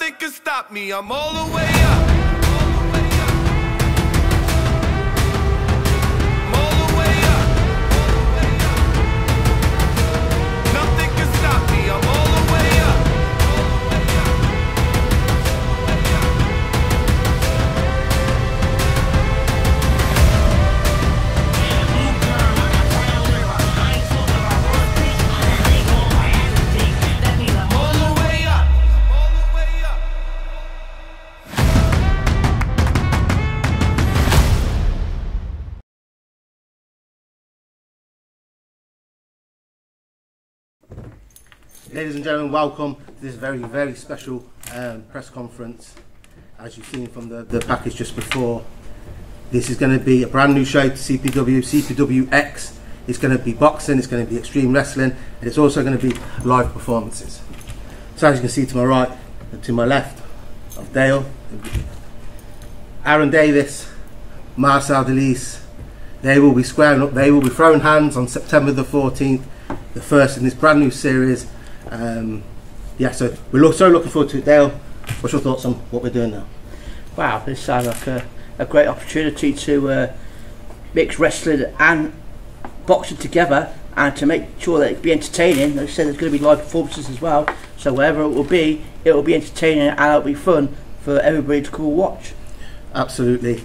Nothing can stop me, I'm all the way up. I'm all the way up. Nothing can stop me, I'm all the way up. Ladies and gentlemen, welcome to this very, very special press conference. As you've seen from the package just before, this is going to be a brand new show to CPW, CPWX. It's going to be boxing, it's going to be extreme wrestling, and it's also going to be live performances. So as you can see to my right and to my left of Dale, Aaron Davis, Marcel Delise, they will be squaring up, they will be throwing hands on September the 14th, the first in this brand new series. Yeah, so we're so looking forward to it. Dale, what's your thoughts on what we're doing now? Wow, this sounds like a great opportunity to mix wrestling and boxing together, and to make sure that it be entertaining. Like I said, there's going to be live performances as well, so wherever it will be entertaining and it'll be fun for everybody to come and watch. Absolutely.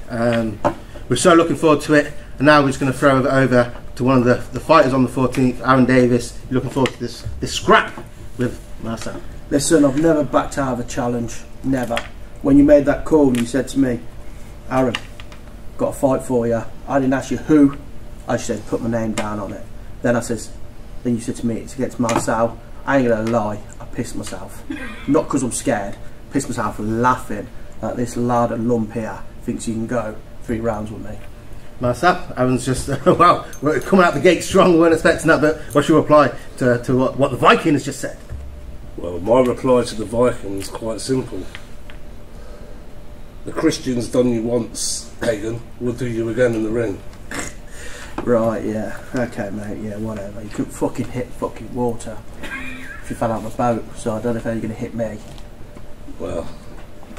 We're so looking forward to it, and now we're just going to throw it over to one of the fighters on the 14th, Aaron Davis. You're looking forward to this scrap with Marcel. Listen, I've never backed out of a challenge, never. When you made that call, you said to me, Aaron, got a fight for you. I didn't ask you who, I just said put my name down on it. Then you said to me it's against Marcel. I ain't gonna lie, I pissed myself. Not because I'm scared, pissed myself laughing that this lad and lump here thinks he can go 3 rounds with me. Marcel, Aaron's just, wow, we're coming out the gate strong, we weren't expecting that, but what's your reply to what the Viking has just said? Well, my reply to the Viking is quite simple. The Christian's done you once, pagan, will do you again in the ring. Right, yeah, okay mate, yeah, whatever. You couldn't fucking hit fucking water if you fell out of a boat, so I don't know if you're going to hit me. Well,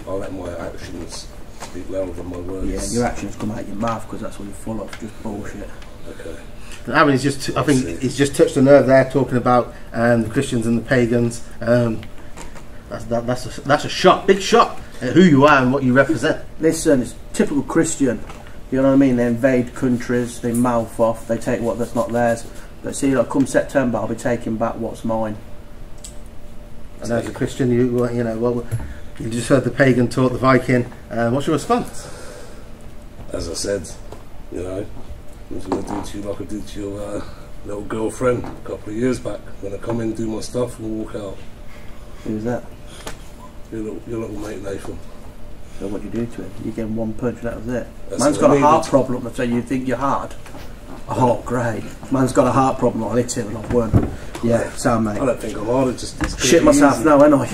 I'll let my actions speak louder than my words. Yeah, your actions come out of your mouth because that's what you're full of, just bullshit. Okay. Aaron is just, I think he's just touched a nerve there, talking about the Christians and the pagans. That's a shot, big shot at who you are and what you represent. Listen, it's typical Christian. You know what I mean? They invade countries, they mouth off, they take what that's not theirs. But see, like, come September, I'll be taking back what's mine. And as a Christian, you know, well, you just heard the pagan taught the Viking. What's your response? As I said, you know, I was going to do to you like I did to your little girlfriend a couple of years back when I come in, do my stuff and walk out. Who's that? Your little mate Nathan. So what do you do to him? You give him one punch and that was it. That's Man's got a heart problem, so you think you're hard. Oh, great. Man's got a heart problem, I'll hit him and I've won. Yeah, sound mate. I don't think I'm hard, it's shit myself easy. now, ain't I?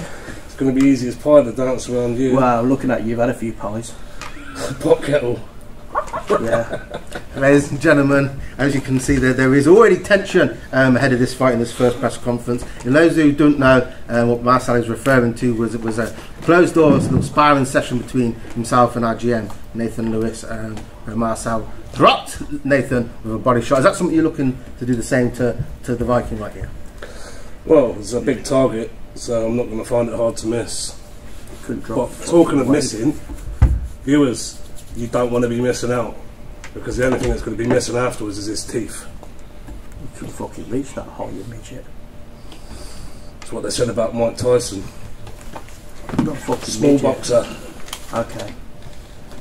It's going to be easy as pie to dance around you. Well, looking at you, you've had a few pies. Pot kettle. Yeah. Ladies and gentlemen, as you can see there is already tension ahead of this fight in this first press conference. And those who don't know what Marcel is referring to was a closed doors little sparring session between himself and our GM, Nathan Lewis, where Marcel dropped Nathan with a body shot. Is that something you're looking to do the same to the Viking right here? Well, it's a big target, so I'm not going to find it hard to miss. Couldn't drop. But talking of missing, viewers, you don't want to be missing out, because the only thing that's going to be missing afterwards is his teeth. You couldn't fucking reach that hole, you midget. That's what they said about Mike Tyson. Not fucking Small midget. boxer. Okay.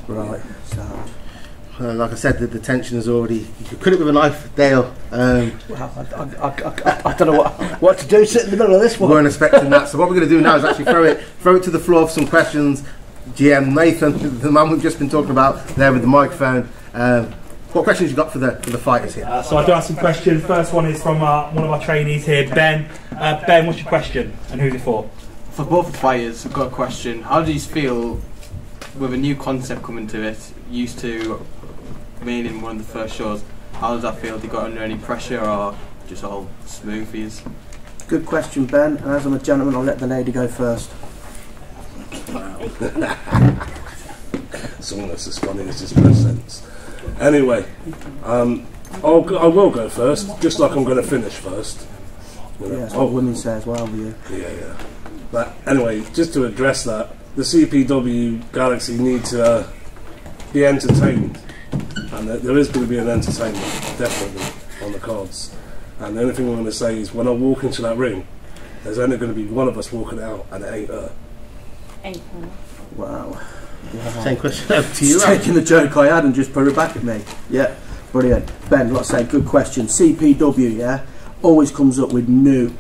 Right, sound. Like I said, the tension is already. You could cut it with a knife, Dale. Well, I don't know what to do. Sit in the middle of this one. We weren't expecting that. So what we're going to do now is actually throw it to the floor for some questions. GM Nathan, the man we've just been talking about there with the microphone. What questions you got for the fighters here? So I do have some questions. First one is from one of our trainees here, Ben. Ben, what's your question and who's it for? For both the fighters, I've got a question. How do you feel with a new concept coming to it, used to being in one of the first shows? How does that feel? Do you got under any pressure or just all smooth for you? Good question, Ben. And as I'm a gentleman, I'll let the lady go first. Something that's as funny as his presence. Anyway, I will go first, just like I'm going to finish first. You know, Yeah, that's what women say as well with you. yeah. But anyway, just to address that, the CPW Galaxy need to be entertained, and there is going to be an entertainment, definitely, on the cards. And the only thing I'm going to say is, when I walk into that ring, there's only going to be one of us walking out, and it ain't her. Wow. Same question over to you. He's taking the joke I had and just put it back at me. Yeah, brilliant. Ben, like I say, good question. CPW, yeah, always comes up with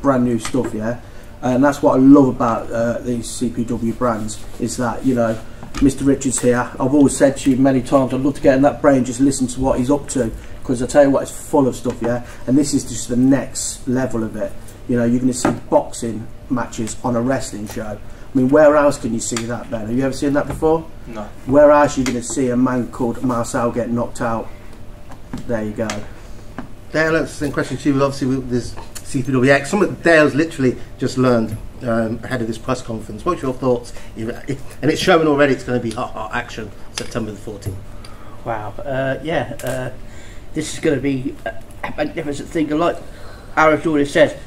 brand new stuff, yeah. And that's what I love about these CPW brands, is that, you know, Mr. Richards here, I've always said to you many times, I'd love to get in that brain, just listen to what he's up to, because I tell you what, it's full of stuff, yeah. And this is just the next level of it. You know, you're going to see boxing matches on a wrestling show. I mean, where else can you see that, Ben? Have you ever seen that before? No. Where else are you going to see a man called Marcel get knocked out? There you go. Dale, that's the same question to you. Obviously, there's CPWX. Some of Dale's literally just learned ahead of this press conference. What's your thoughts? And it's showing already. It's going to be hot action September the 14th. Wow. This is going to be a magnificent thing. And like Aaron's already said,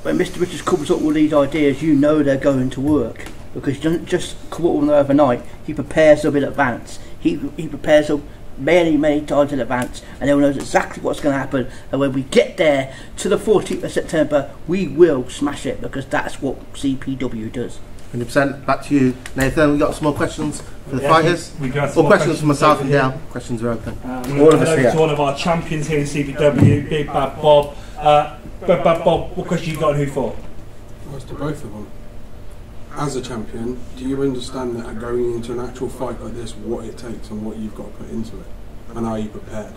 when Mr. Richards comes up with these ideas, you know they're going to work, because he doesn't just come up with them overnight. He prepares them in advance. He prepares them many times in advance, and he knows exactly what's going to happen. And when we get there to the 14th of September, we will smash it, because that's what CPW does. 100%. Back to you, Nathan. We've got some more questions for the fighters. We got some or more questions for myself and Dale. Questions are open. All of us here. To one of our champions here in CPW, Big Bad Bob. Bad Bob, what question you got and who for? Well, it's to both of them. As a champion, do you understand that going into an actual fight like this, what it takes and what you've got to put into it? And are you prepared?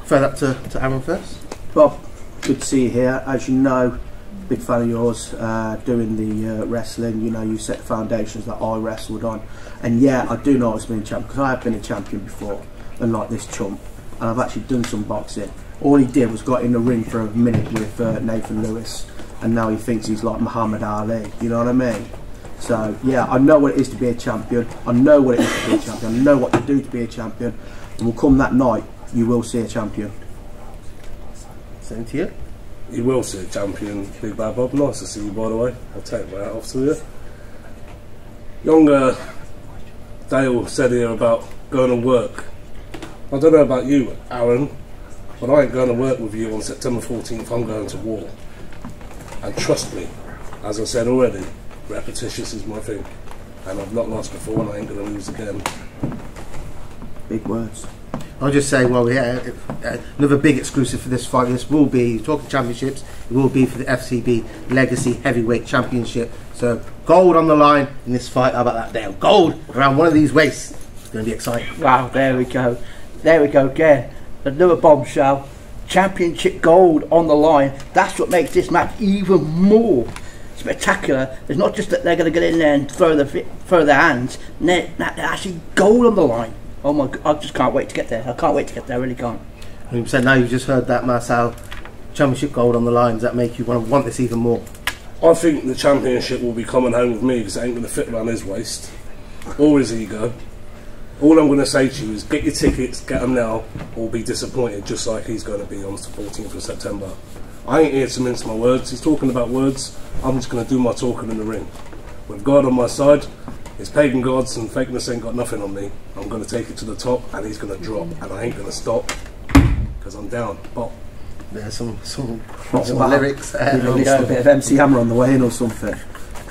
Throw that to Aaron first. Bob, good to see you here. As you know, big fan of yours, doing the wrestling. You know, you set the foundations that I wrestled on. And yeah, I do know it's been a champion, because I have been a champion before, unlike this chump. And I've actually done some boxing. All he did was got in the ring for a minute with Nathan Lewis, and now he thinks he's like Muhammad Ali. You know what I mean? So yeah, I know what it is to be a champion. I know what it is to be a champion. I know what to do to be a champion. And will come that night, you will see a champion. Same to you. You will see a champion, Big Bad Bob. Nice to see you, by the way. I'll take my hat off to you. Younger Dale said here about going to work. I don't know about you, Aaron, but I ain't going to work with you on September 14th. I'm going to war. And trust me, as I said already, repetitious is my thing. And I've not lost before, and I ain't going to lose again. Big words. I'll just say, well, yeah, another big exclusive for this fight. This will be, talking championships, it will be for the FCB Legacy Heavyweight Championship. So, gold on the line in this fight. How about that, Dale? Gold around one of these waists. It's going to be exciting. Wow, there we go. There we go again. Another bombshell. Championship gold on the line. That's what makes this match even more spectacular. It's not just that they're going to get in there and throw their hands. They're actually gold on the line. Oh my God, I just can't wait to get there. I can't wait to get there, I really can't. 100%. Now you've just heard that, Marcel. Championship gold on the line. Does that make you want this even more? I think the championship will be coming home with me, because it ain't going to fit around his waist or his ego. All I'm going to say to you is get your tickets, get them now, or be disappointed, just like he's going to be on the 14th of September. I ain't here to mince my words. He's talking about words. I'm just going to do my talking in the ring. With God on my side, his pagan gods and fakeness ain't got nothing on me. I'm going to take it to the top, and he's going to drop, and I ain't going to stop, because I'm down. Bop. There's some Wow. lyrics. You released a bit of MC Hammer on the way in or something.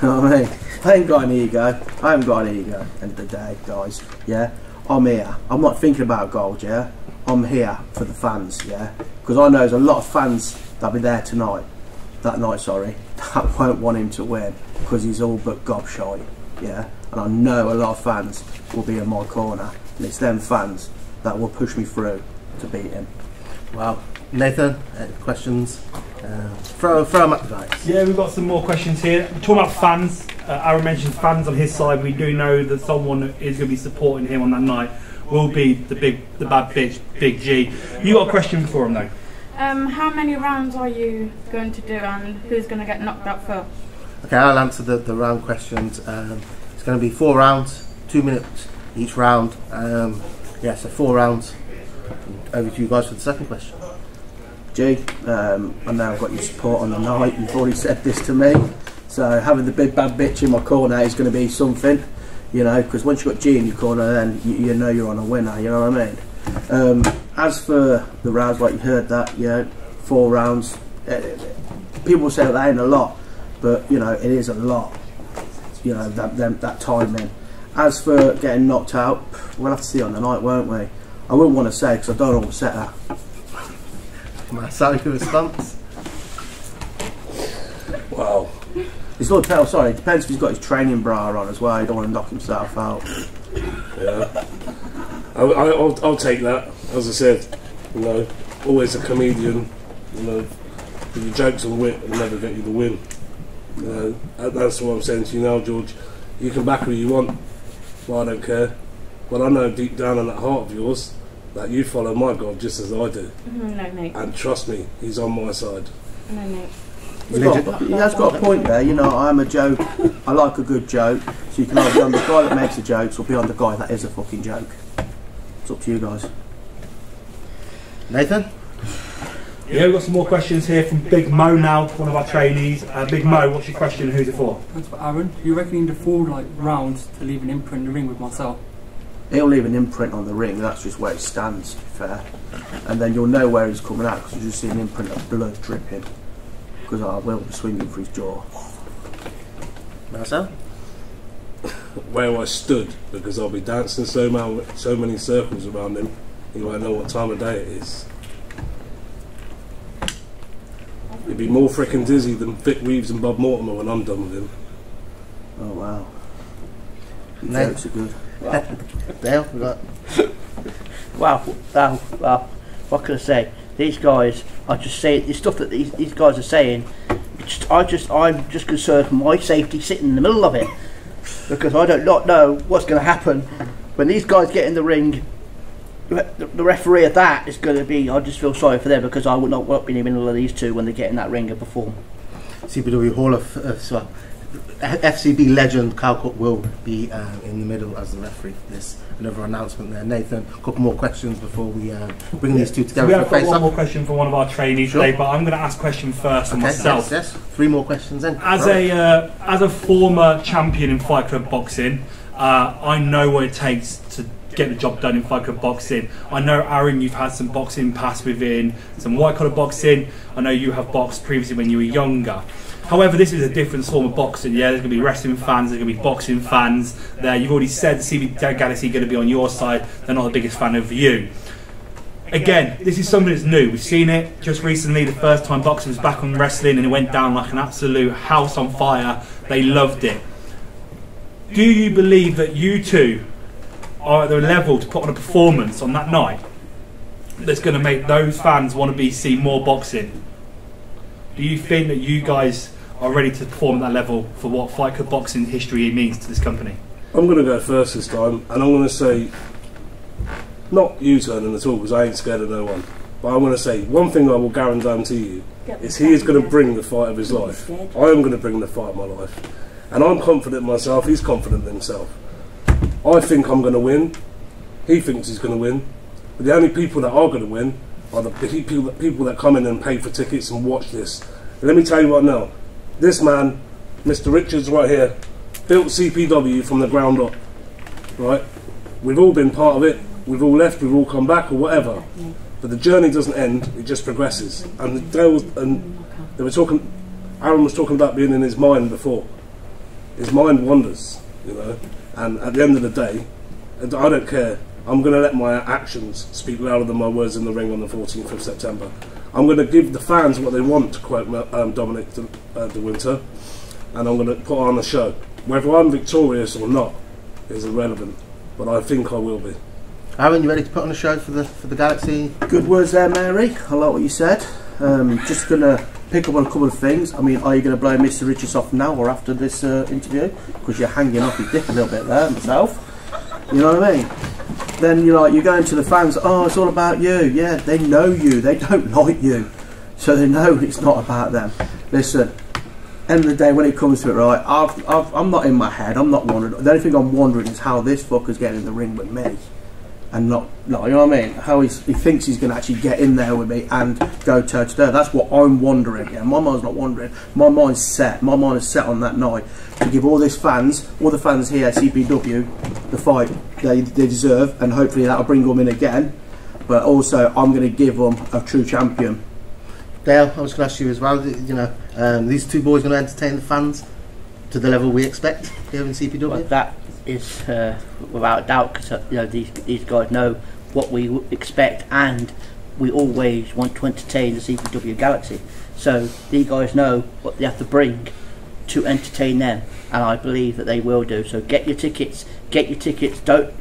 You know what I mean? I ain't got an ego. I haven't got an ego. End of the day, guys. Yeah, I'm here. I'm not thinking about gold. Yeah, I'm here for the fans. Yeah, because I know there's a lot of fans that'll be there tonight. That night, sorry, that won't want him to win because he's all but gobshite. Yeah, and I know a lot of fans will be in my corner, and it's them fans that will push me through to beat him. Wow. Nathan, questions? Throw them at the guys. Yeah, we've got some more questions here. We're talking about fans. Aaron mentioned fans on his side. We do know that someone is going to be supporting him on that night will be the bad bitch, Big G. You got a question for him though? How many rounds are you going to do, and who's going to get knocked out first? Okay, I'll answer the round questions. It's going to be 4 rounds, 2 minutes each round. Yeah, so 4 rounds. Over to you guys for the second question. G, I know I've got your support on the night. You've already said this to me. So having the big bad bitch in my corner is going to be something, you know, because once you've got G in your corner, then you know you're on a winner, you know what I mean? As for the rounds, like you heard that, yeah, 4 rounds. People say that ain't a lot, but, you know, it is a lot, you know, that timing. As for getting knocked out, we'll have to see on the night, won't we? I wouldn't want to say because I don't know what set her. Sorry for response. Wow. It's not tell. Sorry, it depends if he's got his training bra on as well. You don't want to knock himself out. Yeah. I'll take that. As I said, you know, always a comedian. You know, with your jokes and wit will never get you the win. You know, that's what I'm saying to you now, George. You can back who you want. Well, I don't care. But I know deep down in that heart of yours that you follow my God just as I do. No, mate. And trust me, he's on my side. No, mate. He has got a point there, you know. I'm a joke. I like a good joke. So you can either be on the guy that makes the jokes or be on the guy that is a fucking joke. It's up to you guys. Nathan? Yeah, we've got some more questions here from Big Mo now, one of our trainees. Big Mo, what's your question and who's it for? That's for Aaron. You reckon in the 4 rounds to leave an imprint in the ring with myself? He'll leave an imprint on the ring. That's just where he stands, to be fair. And then you'll know where he's coming out because you just see an imprint of blood dripping. Because I will be swinging for his jaw. Marcel? Where I stood, because I'll be dancing so many circles around him, you won't know what time of day it is. You'd be more frickin' dizzy than Vic Reeves and Bob Mortimer when I'm done with him. Oh wow. Your No. jokes are good. Wow. Dale, we got... Wow. What can I say? These guys are just saying the stuff that these guys are saying. I'm just concerned for my safety sitting in the middle of it because I do not know what's going to happen when these guys get in the ring. The referee of that is going to be. I just feel sorry for them because I would not want to be in the middle of these two when they get in that ring and perform. CPW Hall of FCB legend Cal Cook will be in the middle as the referee for this. Another announcement there. Nathan, a couple more questions before we bring these two together. We have for a got one face-off. more question from one of our trainees today, but I'm going to ask a question first on myself. Yes. 3 more questions then. As a former champion in Fight Club boxing, I know what it takes to get the job done in Fight Club boxing. I know, Aaron, you've had some boxing past within some white collar boxing. I know you have boxed previously when you were younger. However, this is a different form of boxing. Yeah, there's going to be wrestling fans, there's going to be boxing fans there. You've already said the CPW Galaxy are going to be on your side. They're not the biggest fan of you. Again, this is something that's new. We've seen it just recently. The first time boxing was back on wrestling and it went down like an absolute house on fire. They loved it. Do you believe that you two are at the level to put on a performance on that night that's going to make those fans want to see more boxing? Do you think that you guys are ready to perform at that level for what Fight Club boxing history means to this company? I'm going to go first this time, and I'm going to say, not U-turning at all, because I ain't scared of no one, but I'm going to say, one thing I will guarantee you, is he is going to bring the fight of his life. I am going to bring the fight of my life. And I'm confident in myself, he's confident in himself. I think I'm going to win, he thinks he's going to win, but the only people that are going to win are the people that come in and pay for tickets and watch this. And let me tell you right now, this man, Mr. Richards right here, built CPW from the ground up, right? We've all been part of it, we've all left, we've all come back or whatever, but the journey doesn't end, it just progresses. And they were talking, Aaron was talking about being in his mind before. His mind wanders, you know, and at the end of the day, I don't care. I'm going to let my actions speak louder than my words in the ring on the 14th of September. I'm going to give the fans what they want, to quote Dominic De Winter, and I'm going to put on a show. Whether I'm victorious or not is irrelevant, but I think I will be. Aaron, you ready to put on a show for the Galaxy? Good words there, Mary. I like what you said. Just going to pick up on a couple of things. I mean, are you going to blow Mr. Richards off now or after this interview? Because you're hanging off your dick a little bit there, myself. You know what I mean? Then you're going to the fans, oh, it's all about you. Yeah, they know you, they don't like you, so they know it's not about them. Listen, end of the day, when it comes to it, right, I'm not in my head. I'm not wondering. The only thing I'm wondering is how this fucker's getting in the ring with me, and not you know what I mean? How he thinks he's going to actually get in there with me and go toe to toe. That's what I'm wondering. Yeah, my mind's not wondering. My mind's set. My mind is set on that night to give all the fans here at CPW the fight they deserve, and hopefully that'll bring them in again. But also, I'm going to give them a true champion. Dale, I was going to ask you as well. You know, these two boys going to entertain the fans to the level we expect here in CPW. Well, that is without a doubt, because you know these guys know what we expect, and we always want to entertain the CPW Galaxy. So these guys know what they have to bring to entertain them, and I believe that they will do. So get your tickets. Get your tickets. Don't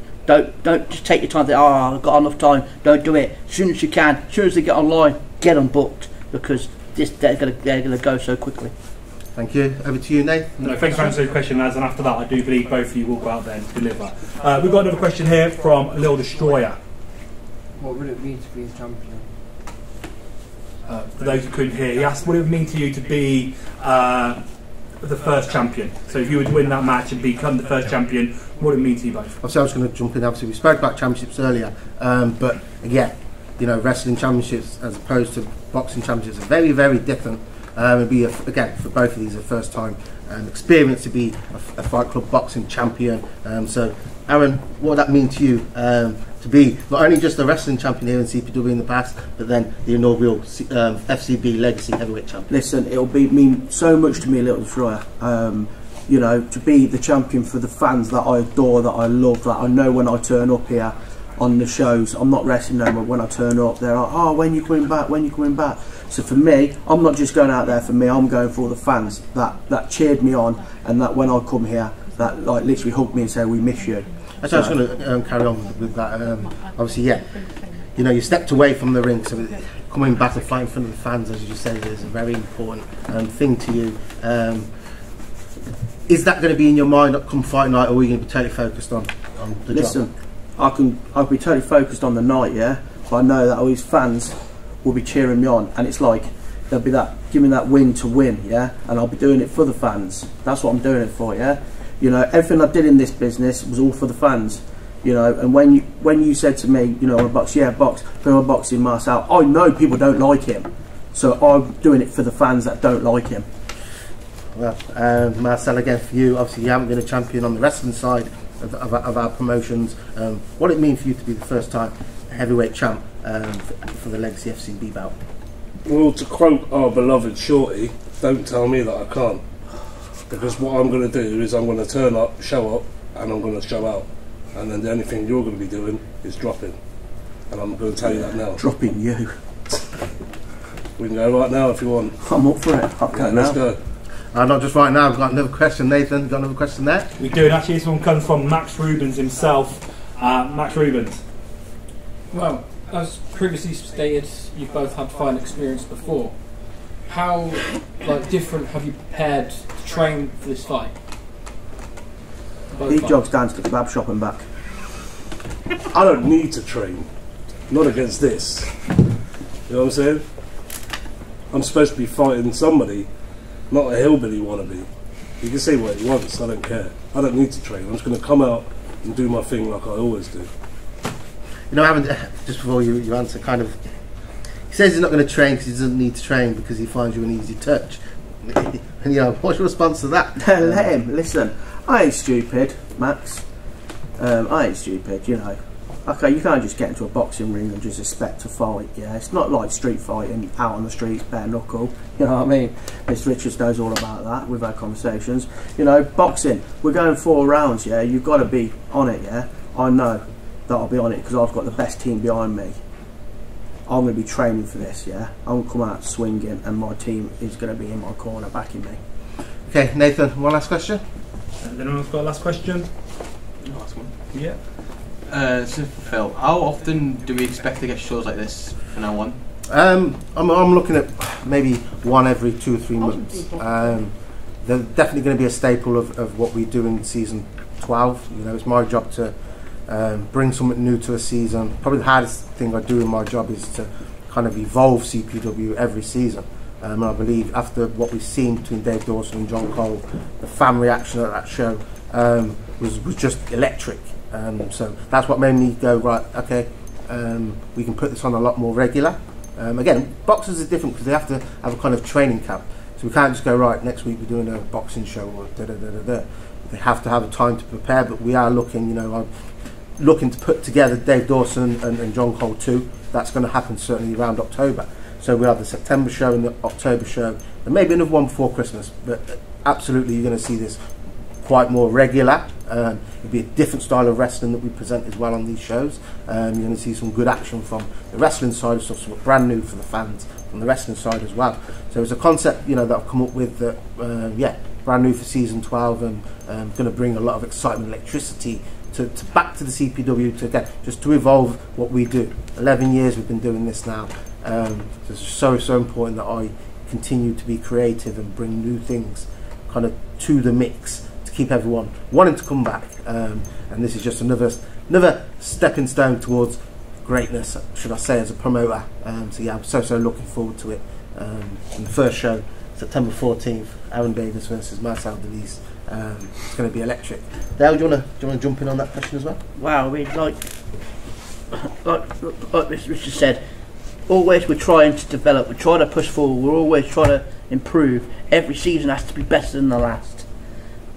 just take your time. Think, oh, I've got enough time. Don't do it. As soon as you can, as soon as they get online, get them booked, because they're gonna go so quickly. Thank you. Over to you, Nate. No, thanks for answering the question, lads. And after that, I do believe both of you will go out there and deliver. We've got another question here from Lil Destroyer. What would it mean to be a champion? For those who couldn't hear, he asked what it would mean to you to be the first champion. So if you would win that match and become the first champion, what would it mean to you both? Obviously, I was going to jump in. Obviously, we spoke about championships earlier, but again, you know, wrestling championships as opposed to boxing championships are very, very different. It'd be again for both of these a first time experience to be a Fight Club boxing champion. So, Aaron, what would that mean to you to be not only just a wrestling champion here in CPW in the past, but then the inaugural FCB Legacy Heavyweight Champion? Listen, it'll mean so much to me, Little Destroyer. You know, to be the champion for the fans that I adore, that I love, that I know when I turn up here on the shows, I'm not wrestling no more. When I turn up, they're like, oh, when you coming back? When you coming back? So for me, I'm not just going out there for me. I'm going for all the fans that cheered me on, and that when I come here, that like literally hugged me and said, "We miss you." So I was going to carry on with that. Obviously, yeah, you know, you stepped away from the ring, so coming back and fighting in front of the fans, as you just said, is a very important thing to you. Is that going to be in your mind come fight night, or are you going to be totally focused on the Listen, job? I'll be totally focused on the night, yeah. But I know that all these fans will be cheering me on, and it's like there'll be that, give me that win to win, yeah. And I'll be doing it for the fans. That's what I'm doing it for, yeah. You know, everything I did in this business was all for the fans. You know, and when you said to me, you know, I box, yeah, box, but I'm boxing Marcel. I know people don't like him, so I'm doing it for the fans that don't like him. Well, Marcel, again for you, obviously you haven't been a champion on the wrestling side of our promotions. What did it mean for you to be the first time heavyweight champ for the Legacy FCB bout? Well, to quote our beloved Shorty, don't tell me that I can't. Because what I'm going to do is I'm going to turn up, show up, and I'm going to show out. And then the only thing you're going to be doing is dropping. And I'm going to tell you that now. Dropping you. We can go right now if you want. I'm up for it. Okay, yeah, let's go. Not just right now, I've got another question. Nathan, got another question there? We do, and actually this one comes from Max Rubens himself. Max Rubens. Well, as previously stated, you've both had fight experience before. How different have you prepared to train for this fight? He jogs down to the kebab shop and back. I don't need to train. Not against this. You know what I'm saying? I'm supposed to be fighting somebody, not a hillbilly wannabe. You can say what he wants, I don't care. I don't need to train. I'm just going to come out and do my thing like I always do. You know, I haven't, just before you answer, kind of, he says he's not going to train because he doesn't need to train because he finds you an easy touch. And you know, what's your response to that? Let him. Listen, I ain't stupid, Max. I ain't stupid, you know. Okay, you can't just get into a boxing ring and just expect to fight, yeah. It's not like street fighting out on the streets, bare knuckle, you know what I mean? Mr. Richards knows all about that, we've had conversations. You know, boxing, we're going 4 rounds, yeah, you've got to be on it, yeah. I know that I'll be on it because I've got the best team behind me. I'm going to be training for this, yeah. I'm going to come out swinging and my team is going to be in my corner backing me. Okay, Nathan, one last question? Anyone got a last question? Last one. Yeah. So Phil, how often do we expect to get shows like this from now on? I'm looking at maybe one every 2 or 3 months. They're definitely going to be a staple of what we do in season 12. You know, it's my job to bring something new to a season. Probably the hardest thing I do in my job is to kind of evolve CPW every season. And I believe after what we've seen between Dave Dawson and John Cole, the fan reaction at that show was just electric. So that's what made me go, right, okay, we can put this on a lot more regular. Again, boxers are different because they have to have a kind of training camp. So we can't just go, right, next week we're doing a boxing show or da-da-da-da-da. They have to have a time to prepare, but we are looking, I'm looking to put together Dave Dawson and John Cole too. That's going to happen certainly around October. So we have the September show and the October show, and maybe another one before Christmas, but absolutely you're going to see this quite more regular. It'll be a different style of wrestling that we present as well on these shows. You're going to see some good action from the wrestling side of stuff, so brand new for the fans from the wrestling side as well. So it's a concept, that I've come up with that, brand new for season 12, and going to bring a lot of excitement, electricity to back to the CPW to again just to evolve what we do. 11 years we've been doing this now. So it's so important that I continue to be creative and bring new things kind of to the mix to keep everyone wanting to come back. And this is just another stepping stone towards greatness, should I say, as a promoter. So yeah, I'm so looking forward to it. And the first show, September 14th, Aaron Davis versus Marcel Delise. It's going to be electric. Dale, do you want to jump in on that question as well? Wow, I mean, like Richard said, always we're trying to develop, we're trying to push forward, we're always trying to improve. Every season has to be better than the last.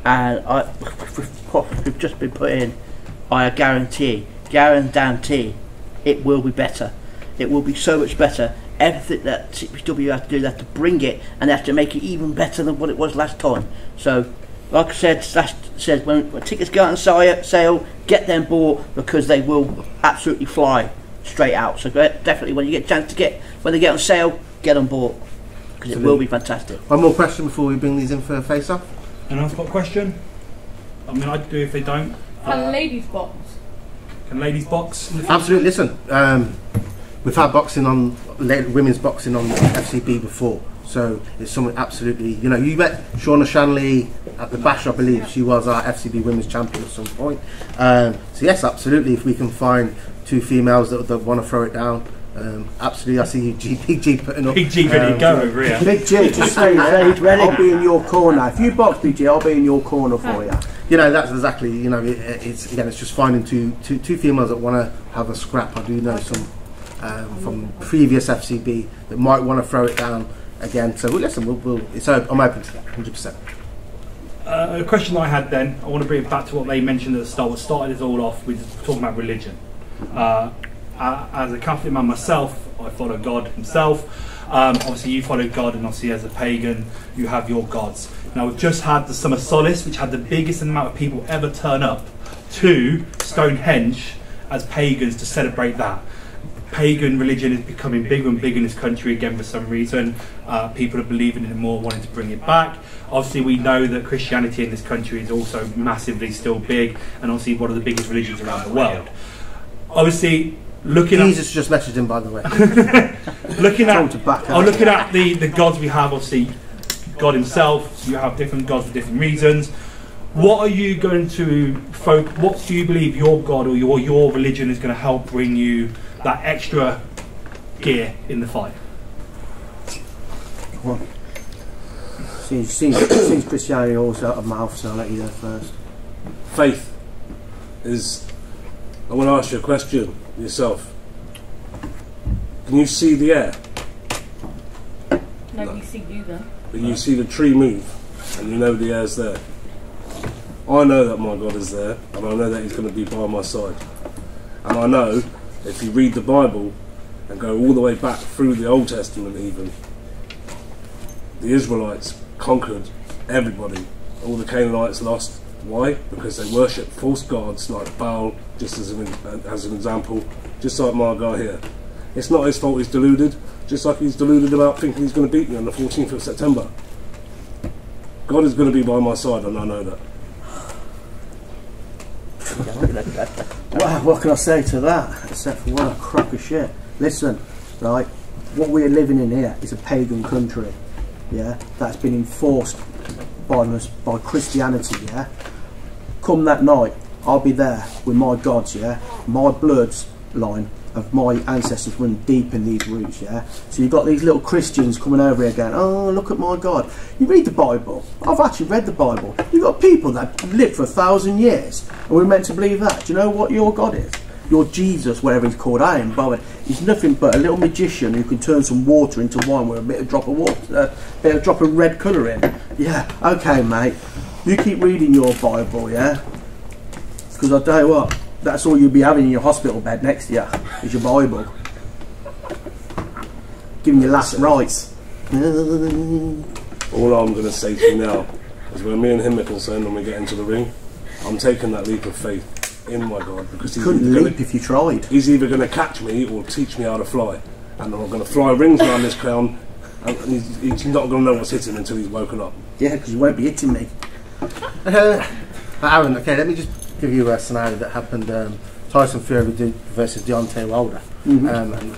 And what we've just been put in, I guarantee, it will be better. It will be so much better. Everything that CPW has to do, they have to bring it, and they have to make it even better than what it was last time. So, like I said, when tickets go out on sale, get them bought, because they will absolutely fly straight out. So definitely, when you get a chance when they get on sale, get them bought, because it will be fantastic. One more question before we bring these in for a face-off. Anyone's got a question? I mean, I'd do if they don't. Can ladies box? Can ladies box? Absolutely. Listen, we've had women's boxing on FCB before, so it's something absolutely. You met Shauna Shanley at the Bash, I believe. She was our FCB women's champion at some point. So yes, absolutely. If we can find two females that want to throw it down, absolutely. I see you, Big G putting up. Big G ready to go over here. Big G, just say that. I'll be in your corner. If you box, Big G, I'll be in your corner for you. That's exactly. It's just finding two females that want to have a scrap. I do know some from previous FCB that might want to throw it down again. So listen, I'm open to that, 100%. A question I had then, I want to bring it back to what they mentioned at the start. What started this all off with talking about religion. As a Catholic man myself, I follow God himself. Obviously you follow God, and obviously as a pagan you have your gods. Now we've just had the Summer Solace, which had the biggest amount of people ever turn up to Stonehenge as pagans to celebrate that. Pagan religion is becoming bigger and bigger in this country again for some reason. People are believing in it more, wanting to bring it back. Obviously we know that Christianity in this country is also massively still big, and obviously one of the biggest religions around the world. Obviously Jesus just messaged him, by the way. looking at the gods we have, obviously God himself, you have different gods for different reasons. What are you going to what do you believe your God or your religion is going to help bring you that extra gear in the fight? Well, since Christianity always out of mouth, so I'll let you go first. Faith is. I want to ask you a question yourself. Can you see the air? No, we see you then. But you see the tree move, and you know the air's there. I know that my God is there, and I know that he's going to be by my side. And I know if you read the Bible and go all the way back through the Old Testament even, the Israelites conquered everybody. All the Canaanites lost. Why? Because they worship false gods like Baal, just as an example, just like my guy here. It's not his fault he's deluded, just like he's deluded about thinking he's going to beat me on the 14th of September. God is going to be by my side, and I know that. Wow, what can I say to that, except for what a crock of shit. Listen, right, what we're living in here is a pagan country, yeah, that's been enforced by Christianity, yeah. Come that night, I'll be there with my gods, yeah. My blood's line of my ancestors run deep in these roots, yeah? So you've got these little Christians coming over here going, oh, look at my God. You read the Bible. I've actually read the Bible. You've got people that lived for 1,000 years, and we're meant to believe that. Do you know what your God is? Your Jesus, whatever he's called, I ain't bothered. He's nothing but a little magician who can turn some water into wine with a drop of red colour in. Yeah, okay, mate. You keep reading your Bible, yeah? Because I'll tell you what, that's all you'll be having in your hospital bed next to you, is your Bible. Giving your last rites. All I'm going to say to you now is when me and him are concerned when we get into the ring, I'm taking that leap of faith in my God, because you couldn't leap if you tried. He's either going to catch me or teach me how to fly, and I'm going to fly rings around this crown, and he's not going to know what's hitting until he's woken up. Yeah, because you won't be hitting me. Aaron, okay, let me just give you a scenario that happened. Tyson Fury versus Deontay Wilder. And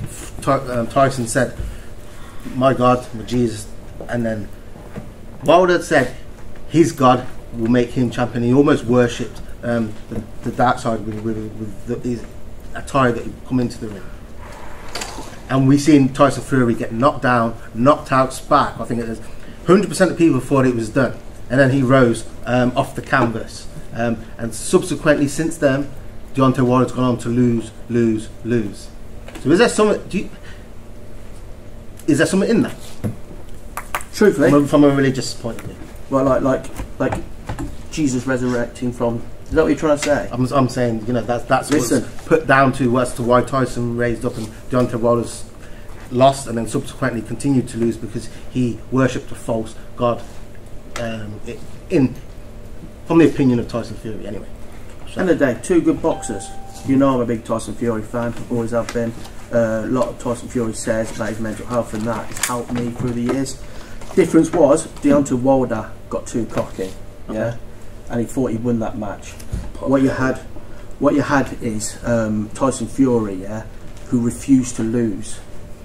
Tyson said, my God, my Jesus, and then Wilder said his God will make him champion. He almost worshipped the dark side with his attire that he'd come into the ring. And we've seen Tyson Fury get knocked down, knocked out, spark. I think it was 100% of people thought it was done. And then he rose off the canvas. And subsequently, since then, Deontay Wilder's gone on to lose. So is there something? Is there something in that? Truthfully, from a religious point of view. Well, like Jesus resurrecting from. Is that what you're trying to say? I'm saying, you know, that's what's put down to as to why Tyson raised up and Deontay Wilder's lost, and then subsequently continued to lose because he worshipped a false god. From the opinion of Tyson Fury, anyway. So. End of the day, two good boxers. You know I'm a big Tyson Fury fan, always have been. A lot of Tyson Fury says about his mental health, and that has helped me through the years. Difference was, Deontay Wilder got too cocky, yeah, and he thought he won that match. What you had is Tyson Fury, yeah, who refused to lose,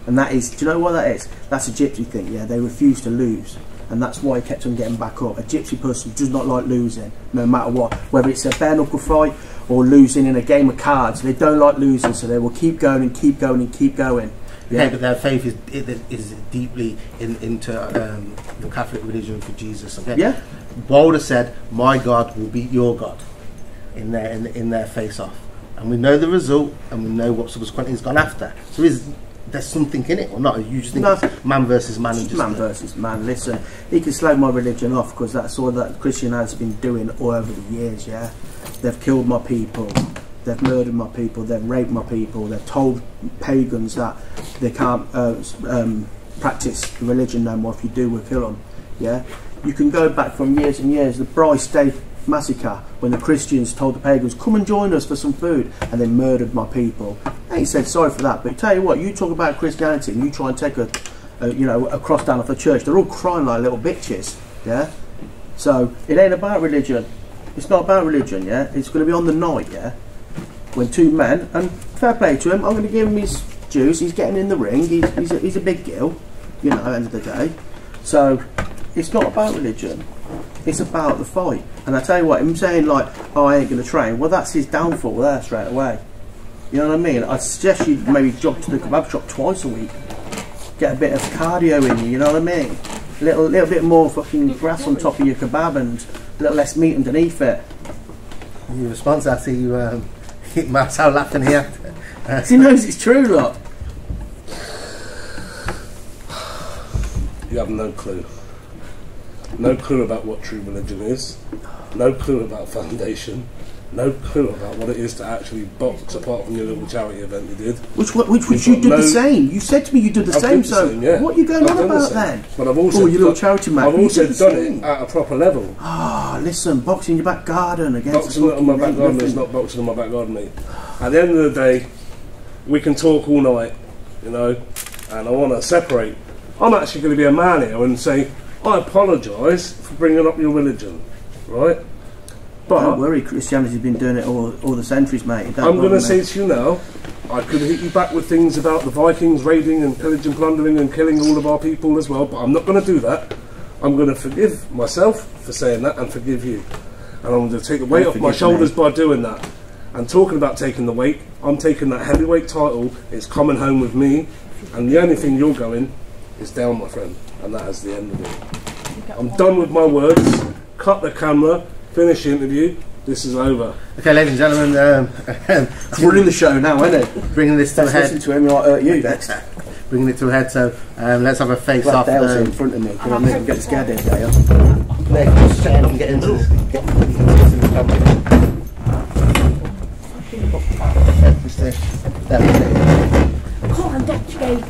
and that is, do you know what that is? That's a gypsy thing, yeah. They refuse to lose. And that's why he kept on getting back up. A gypsy person does not like losing, no matter what. Whether it's a bare knuckle fight or losing in a game of cards, they don't like losing, so they will keep going and keep going and keep going. Yeah, but their faith is deeply into the Catholic religion for Jesus. Okay? Yeah. Wilder said, "My God will beat your God," in their face-off, and we know the result, and we know what subsequently has gone after. So there's something in it or not? You just think it's man versus man? And just man versus man. Listen, he can slag my religion off because that's all that Christian has been doing all over the years, yeah? They've killed my people, they've murdered my people, they've raped my people, they've told pagans that they can't practice religion no more. If you do, we'll kill them, yeah? You can go back from years and years, the Bryce Day massacre, when the Christians told the pagans, come and join us for some food, and they murdered my people. I ain't said sorry for that, but tell you what, you talk about Christianity and you try and take a cross down off a church, they're all crying like little bitches, yeah? So it ain't about religion. It's not about religion, yeah? It's going to be on the night, yeah? When two men, and fair play to him, I'm going to give him his dues, he's getting in the ring, he's a big deal, you know, at the end of the day. So it's not about religion, it's about the fight. And I tell you what, him saying like, oh, I ain't going to train, well, that's his downfall there straight away. You know what I mean? I'd suggest you maybe jog to the kebab shop twice a week. Get a bit of cardio in you, you know what I mean? A little bit more fucking grass on top of your kebab and a little less meat underneath it. Your response, I see you keep Marcel laughing here. He knows it's true, look. You have no clue. No clue about what true religion is. No clue about foundation. No clue about what it is to actually box, apart from your little charity event you did. Which you did the same. You said to me you did the same. So yeah. What are you going on about then? But I've also your little charity man. I've also done it at a proper level. Ah, listen, boxing in your back garden against boxing in my back garden is not boxing in my back garden, mate. At the end of the day, we can talk all night, you know, and I want to separate. I'm actually going to be a man here and say, I apologise for bringing up your religion, right? But don't worry, Christianity's been doing it all the centuries, mate. I'm going to say to you now, I could hit you back with things about the Vikings raiding and pillaging, plundering and killing all of our people as well, but I'm not going to do that. I'm going to forgive myself for saying that and forgive you. And I'm going to take the weight off my shoulders by doing that. And talking about taking the weight, I'm taking that heavyweight title. It's coming home with me, and the only thing you're going is down, my friend. And that is the end of it. I'm done with my words. Cut the camera. Finish the interview. This is over. Okay, ladies and gentlemen, We're in the show now, isn't it? bringing this to a head. Listen to him, like hurt you next. Bringing it to a head. So let's have a face-off. Dale's in front of me. Can I make him get scared here, Dale? Nick, just check and get into this. Get into this camera. Come on, Dutch Gage.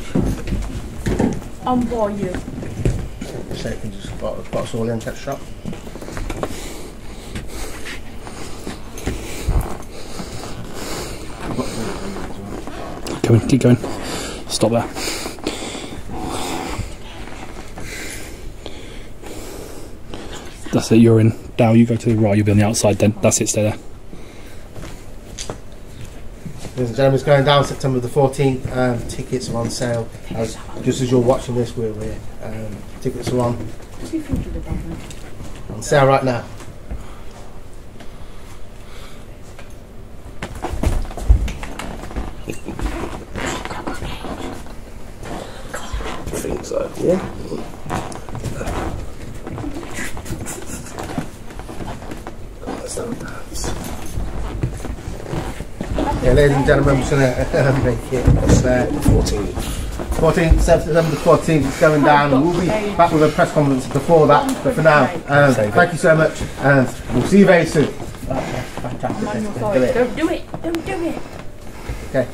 I'm by you. So you can just put us all in, get shot. Keep going. Stop there. That's it, you're in. Dow, you go to the right, you'll be on the outside then. That's it, stay there. Ladies and gentlemen, it's going down September the 14th. Tickets are on sale. Just as you're watching this, we're tickets are on sale right now. I think so. Yeah. Yeah, ladies and gentlemen, I'm just going to make it 14th, September the 14th, it's going down, and we'll be back with a press conference before that, but for now, thank you so much, and we'll see you very soon. I'm on your side. Don't do it. Don't do it. Okay.